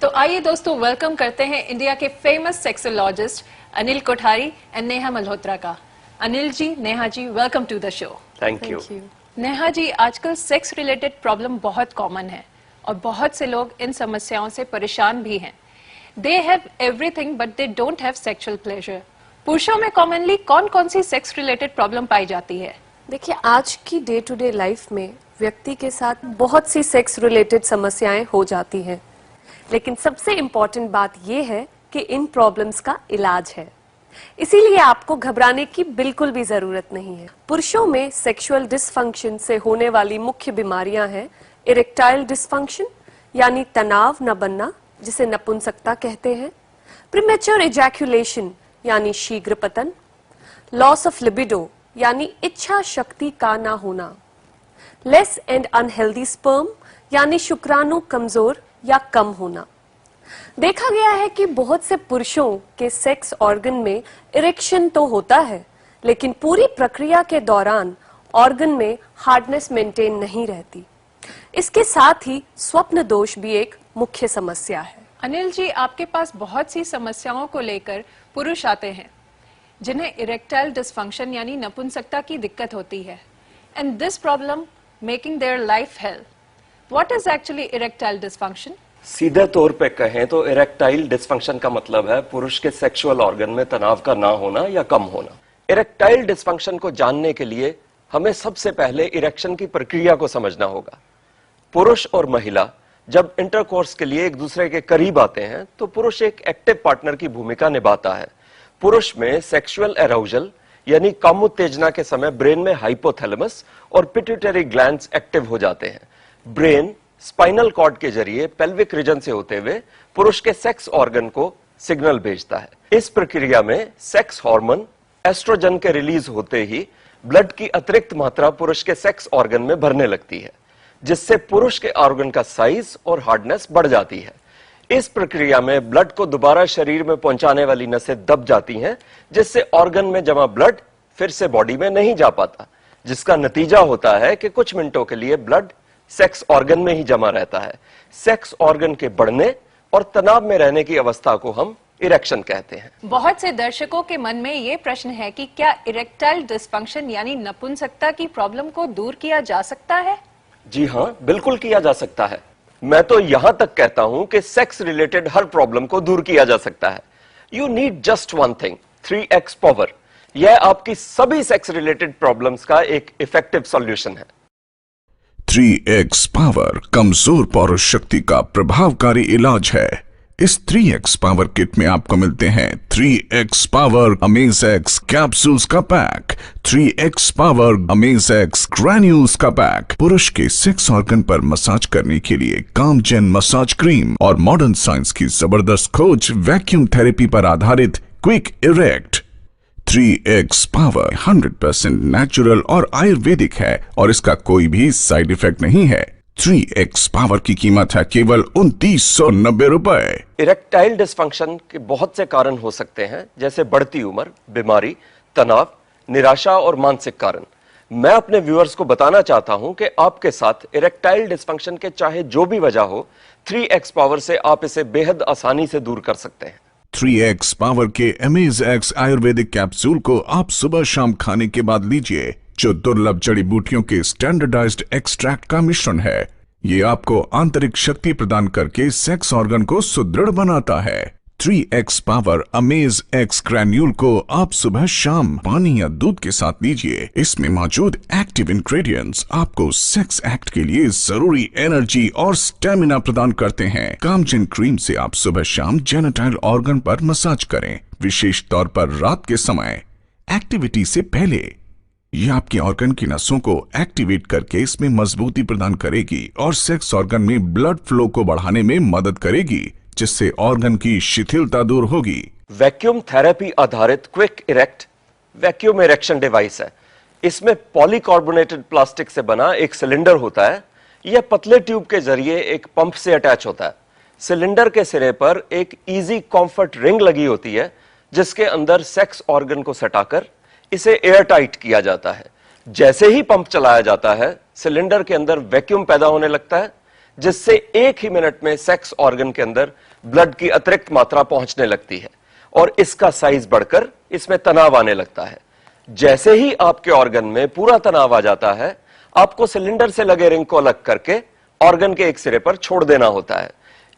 तो आइए दोस्तों वेलकम करते हैं इंडिया के famous sexologist Anil Kothari and Neha Malhotra का। Anil ji, Neha ji, welcome to the show. Thank you. Neha ji, आजकल सेक्स रिलेटेड प्रॉब्लम बहुत कॉमन है और बहुत से लोग इन समस्याओं से परेशान भी हैं। They have everything but they don't have sexual pleasure. पुरुषों में कॉमनली कौन कौन सी सेक्स रिलेटेड प्रॉब्लम पाई जाती है? देखिए, आज की डे टू डे लाइफ में व्यक्ति के साथ बहुत सी सेक्स रिलेटेड समस्याएं हो जाती हैं, लेकिन सबसे इम्पोर्टेंट बात यह है कि इन प्रॉब्लम्स का इलाज है। इसीलिए आपको घबराने की बिल्कुल भी जरूरत नहीं है। पुरुषों में सेक्सुअल डिसफंक्शन से होने वाली मुख्य बीमारियां हैं इरेक्टाइल डिसफंक्शन यानी तनाव न बनना, जिसे नपुंसकता कहते हैं, प्रीमेच्योर इजैक्यूलेशन यानी शीघ्र पतन, लॉस ऑफ लिबिडो यानी इच्छा शक्ति का ना होना, लेस एंड अनहेल्दी स्पर्म यानी शुक्राणु कमजोर या कम होना। देखा गया है कि बहुत से पुरुषों के सेक्स ऑर्गन में इरेक्शन तो होता है, लेकिन पूरी प्रक्रिया के दौरान ऑर्गन में हार्डनेस मेंटेन नहीं रहती। इसके साथ ही स्वप्न दोष भी एक मुख्य समस्या है। अनिल जी, आपके पास बहुत सी समस्याओं को लेकर पुरुष आते हैं जिन्हें इरेक्टाइल डिसफंक्शन यानी नपुंसकता की दिक्कत होती है, and this problem making their life hell. What is actually erectile dysfunction? सीधे तौर पे कहें तो इरेक्टाइल डिसफंक्शन का मतलब है पुरुष के सेक्सुअल ऑर्गन में तनाव का ना होना या कम होना। इरेक्टाइल डिसफंक्शन को जानने के लिए हमें सबसे पहले इरेक्शन की प्रक्रिया को समझना होगा। पुरुष और महिला जब इंटरकोर्स के लिए एक दूसरे के करीब आते हैं तो पुरुष एक एक्टिव पार्टनर की भूमिका निभाता है। पुरुष में सेक्सुअल एराउजल यानी कामोत्तेजना के समय ब्रेन में हाइपोथैलेमस और पिट्यूटरी ग्लैंड्स एक्टिव हो जाते हैं। ब्रेन स्पाइनल कॉर्ड के जरिए पेल्विक रीजन से होते हुए पुरुष के सेक्स ऑर्गन को सिग्नल भेजता है। इस प्रक्रिया में सेक्स हार्मोन एस्ट्रोजन के रिलीज होते ही ब्लड की अतिरिक्त मात्रा पुरुष के सेक्स ऑर्गन में भरने लगती है, जिससे पुरुष के ऑर्गन का साइज और हार्डनेस बढ़ जाती है। इस प्रक्रिया में ब्लड को दोबारा शरीर में पहुंचाने वाली नसें दब जाती हैं, जिससे ऑर्गन में जमा ब्लड फिर से बॉडी में नहीं जा पाता, जिसका नतीजा होता है कि कुछ मिनटों के लिए ब्लड सेक्स ऑर्गन में ही जमा रहता है। सेक्स ऑर्गन के बढ़ने और तनाव में रहने की अवस्था को हम इरेक्शन कहते हैं। बहुत से दर्शकों के मन में ये प्रश्न है कि क्या इरेक्टाइल डिसफंक्शन यानी नपुंसकता की प्रॉब्लम को दूर किया जा सकता है? जी हां, बिल्कुल किया जा सकता है। मैं तो यहां तक कहता हूं कि सेक्स रिलेटेड हर प्रॉब्लम को दूर किया जा सकता है। You need just one thing, 3x power. यह आपकी सभी सेक्स रिलेटेड प्रॉब्लम्स का एक इफेक्टिव सॉल्यूशन है। 3x पावर कमजोर पौरुष शक्ति का प्रभावकारी इलाज है। इस 3x पावर किट में आपको मिलते हैं 3x power amaze X capsules का पैक, 3x power amaze X granules का पैक, पुरुष के सेक्स ऑर्गन पर मसाज करने के लिए कामजेन मसाज क्रीम और मॉडर्न साइंस की जबरदस्त खोज वैक्यूम थेरेपी पर आधारित quick erect. 3x power 100% natural और आयुर्वेदिक है और इसका कोई भी साइड इफेक्ट नहीं है। 3x पावर की कीमत है केवल 2990 रुपए। इरेक्टाइल डिसफंक्शन के बहुत से कारण हो सकते हैं, जैसे बढ़ती उम्र, बीमारी, तनाव, निराशा और मानसिक कारण। मैं अपने व्यूअर्स को बताना चाहता हूं कि आपके साथ इरेक्टाइल डिसफंक्शन के चाहे जो भी वजह हो, 3x पावर से आप इसे बेहद आसानी से दूर कर सकते हैं। 3x पावर के अमेज एक्स आयुर्वेदिक कैप्सूल को आप सुबह शाम खाने के बाद लीजिए, जो दुर्लभ जड़ी बूटियों के स्टैंडर्डाइज्ड एक्सट्रैक्ट का मिश्रण है। ये आपको आंतरिक शक्ति प्रदान करके सेक्स ऑर्गन को सुदृढ़ बनाता है। 3x power amaze x granule को आप सुबह शाम पानी या दूध के साथ लीजिए। इसमें मौजूद एक्टिव इंग्रेडिएंट्स आपको सेक्स एक्ट के लिए जरूरी एनर्जी और स्टेमिना प्रदान करते हैं। कामजेन क्रीम से आप सुबह शाम जेनिटल ऑर्गन पर मसाज करें, विशेष तौर पर रात के समय एक्टिविटी से पहले। यह आपके ऑर्गन की नसों को एक्टिवेट करके इसमें मजबूती प्रदान करेगी और सेक्स ऑर्गन में ब्लड फ्लो को बढ़ाने में मदद करेगी, जिससे ऑर्गन की शिथिलता दूर होगी। वैक्यूम थेरेपी आधारित quick erect vacuum erection device है। इसमें पॉलीकार्बोनेटेड प्लास्टिक से बना एक सिलेंडर होता है। यह पतले ट्यूब के जरिए एक पंप से अटैच होता है। सिलेंडर के सिरे पर एक इजी कंफर्ट रिंग लगी होती है, जिसके अंदर सेक्स ऑर्गन को सटाकर इसे एयर टाइट किया जाता है। जैसे ही पंप चलाया जाता है, सिलेंडर के अंदर वैक्यूम पैदा होने लगता है, जिससे एक ही मिनट में सेक्स ऑर्गन के अंदर ब्लड की अतिरिक्त मात्रा पहुंचने लगती है और इसका साइज बढ़कर इसमें तनाव आने लगता है। जैसे ही आपके ऑर्गन में पूरा तनाव आ जाता है, आपको सिलेंडर से लगे रिंग को अलग करके ऑर्गन के एक सिरे पर छोड़ देना होता है।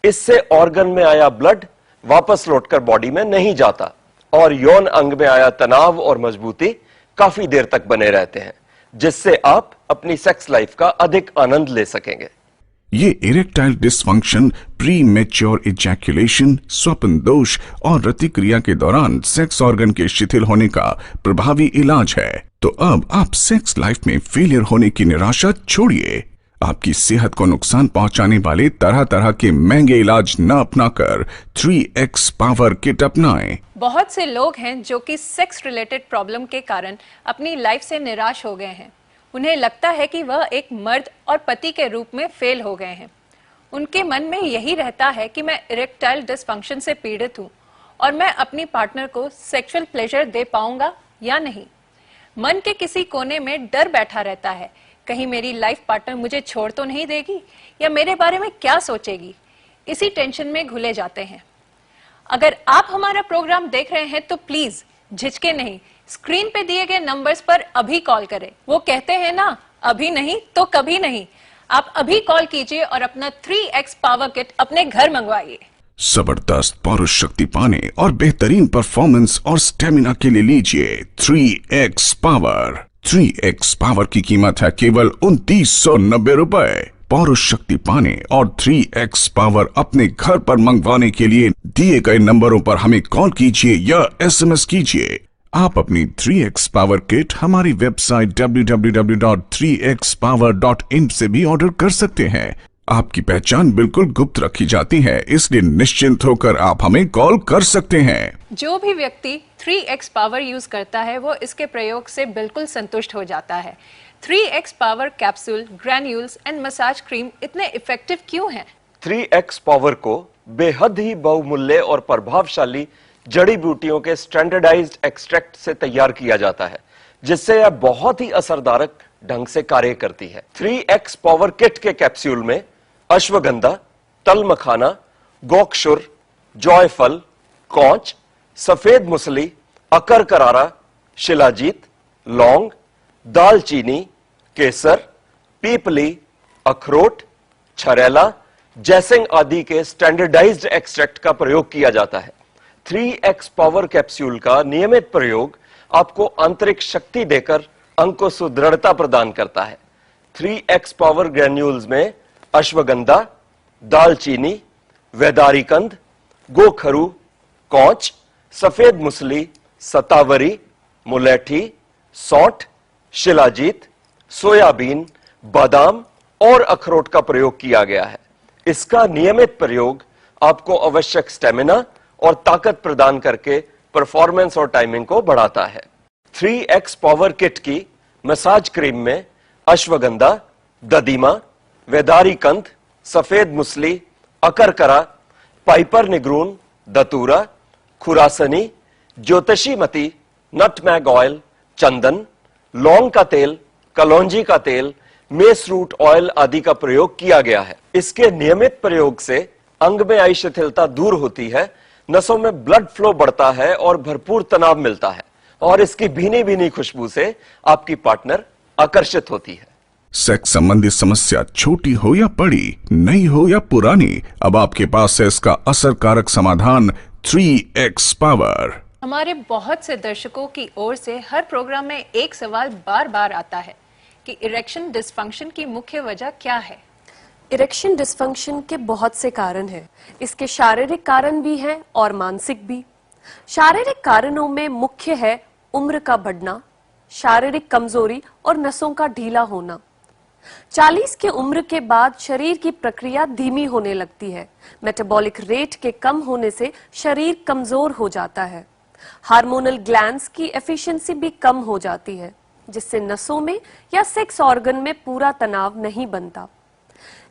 इससे ऑर्गन में आया ब्लड वापस लौटकर बॉडी में नहीं जाता और यौन अंग में आया तनाव और मजबूती काफी देर तक बने रहते हैं, जिससे आप अपनी सेक्स लाइफ का अधिक आनंद ले सकेंगे। ये erectile dysfunction, pre mature ejaculation, स्वप्न दोष और रतिक्रिया के दौरान सेक्स ऑर्गन के शिथिल होने का प्रभावी इलाज है। तो अब आप सेक्स लाइफ में फेलियर होने की निराशा छोड़िए। आपकी सेहत को नुकसान पहुंचाने वाले तरह तरह के महंगे इलाज न अपनाकर 3x पावर किट अपनाएं। बहुत से लोग हैं जो कि सेक्स रिलेटेड प्रॉब्लम के कारण अपनी लाइफ से निराश हो गए हैं। उन्हें लगता है कि वह एक मर्द और पति के रूप में फेल हो गए हैं। उनके मन में यही रहता है कि मैं इरेक्टाइल डिसफंक्शन से पीड़ित हूँ और मैं अपनी पार्टनर को सेक्सुअल प्लेजर दे पाऊंगा या नहीं। मन के किसी कोने में डर बैठा रहता है, कहीं मेरी लाइफ पार्टनर मुझे छोड़ तो नहीं देगी या मेरे बारे में क्या सोचेगी। इसी टेंशन में घुले जाते हैं। अगर आप हमारा प्रोग्राम देख रहे हैं तो प्लीज झिझके नहीं, स्क्रीन पे दिए गए नंबर्स पर अभी कॉल करें। वो कहते हैं ना, अभी नहीं तो कभी नहीं। आप अभी कॉल कीजिए और अपना 3x पावर किट अपने घर मंगवाइए। जबरदस्त पौरुष शक्ति पाने और बेहतरीन परफॉर्मेंस और स्टेमिना के लिए लीजिए 3x पावर। 3x पावर की कीमत है केवल 2990 रुपए। पौरुष शक्ति पाने और 3x पावर अपने घर पर मंगवाने के लिए दिए गए नंबरों पर हमें कॉल कीजिए या SMS कीजिए। आप अपनी 3x पावर किट हमारी वेबसाइट www.3xpower.in से भी ऑर्डर कर सकते हैं। आपकी पहचान बिल्कुल गुप्त रखी जाती है, इसलिए निश्चिंत होकर आप हमें कॉल कर सकते हैं। जो भी व्यक्ति 3x पावर यूज करता है वो इसके प्रयोग से बिल्कुल संतुष्ट हो जाता है। 3x power capsule, granules and massage cream इतने इफेक्टिव क्यों हैं? 3x पावर को बेहद ही बहुमूल्य और प्रभावशाली जड़ी बूटियों के स्टैंडर्डाइज्ड एक्सट्रैक्ट से तैयार किया जाता है, जिससे यह बहुत ही असरदारक ढंग से कार्य करती है। 3x पावर किट के कैप्सूल में अश्वगंधा, तल मखाना, गोक्षुर, जॉयफल, कौंच, सफेद मुसली, अकर करारा, शिलाजीत, लौंग, दालचीनी, केसर, पीपली, अखरोट, छरेला, जैसिंग आदि के स्टैंडर्डाइज्ड एक्सट्रैक्ट का प्रयोग किया जाता है। 3x पावर कैप्सूल का नियमित प्रयोग आपको आंतरिक शक्ति देकर अंग को सुदृढ़ता प्रदान करता है। 3x पावर ग्रैन्यूल्स में अश्वगंधा, दालचीनी, वैदारीकंद, गोखरू, कौच, सफेद मुसली, सतावरी, मुलैठी, सौंठ, शिलाजीत, सोयाबीन, बादाम और अखरोट का प्रयोग किया गया है। इसका नियमित प्रयोग आपको आवश्यक स्टेमिना और ताकत प्रदान करके परफॉर्मेंस और टाइमिंग को बढ़ाता है। 3x पावर किट की मसाज क्रीम में अश्वगंधा, ददीमा, वैदारीकंद, सफेद मुसली, अकरकरा, पाइपर निग्रून, दतूरा, खुरासनी, ज्योतिषीमती, नटमैग ऑयल, चंदन, लौंग का तेल, कलौंजी का तेल, मेस रूट ऑयल आदि का प्रयोग किया गया है। इसके नियमित प्रयोग से अंग में आई शिथिलता दूर होती है, नसों में ब्लड फ्लो बढ़ता है और भरपूर तनाव मिलता है और इसकी भीनी भीनी खुशबू से आपकी पार्टनर आकर्षित होती है। सेक्स संबंधी समस्या छोटी हो या बड़ी, नई हो या पुरानी, अब आपके पास है इसका असरकारक समाधान 3x पावर। हमारे बहुत से दर्शकों की ओर से हर प्रोग्राम में एक सवाल बार बार आता है कि इरेक्शन डिसफंक्शन की मुख्य वजह क्या है? इरेक्शन डिसफंक्शन के बहुत से कारण हैं। इसके शारीरिक कारण भी हैं और मानसिक भी। शारीरिक कारणों में मुख्य है उम्र का बढ़ना, शारीरिक कमजोरी और नसों का ढीला होना। 40 की उम्र के बाद शरीर की प्रक्रिया धीमी होने लगती है। मेटाबॉलिक रेट के कम होने से शरीर कमजोर हो जाता है। हार्मोनल ग्लैंड्स की एफिशिएंसी भी कम हो जाती है, जिससे नसों में या सेक्स ऑर्गन में पूरा तनाव नहीं बनता।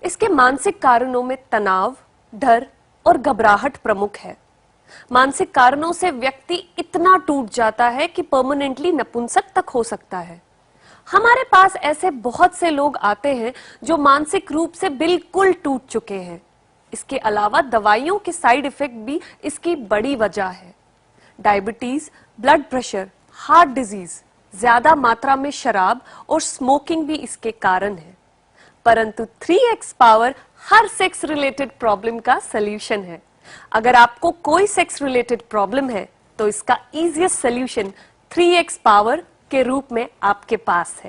इसके मानसिक कारणों में तनाव, डर और घबराहट प्रमुख है। मानसिक कारणों से व्यक्ति इतना टूट जाता है कि परमानेंटली नपुंसक तक हो सकता है। हमारे पास ऐसे बहुत से लोग आते हैं जो मानसिक रूप से बिल्कुल टूट चुके हैं। इसके अलावा दवाइयों के साइड इफेक्ट भी इसकी बड़ी वजह है। Diabetes, blood pressure, heart disease, ज्यादा मात्रा में शराब और स्मोकिंग भी इसके कारण है। परंतु 3x पावर हर सेक्स रिलेटेड प्रॉब्लम का सलूशन है। अगर आपको कोई सेक्स रिलेटेड प्रॉब्लम है तो इसका इजीएस्ट सलूशन 3x पावर के रूप में आपके पास है।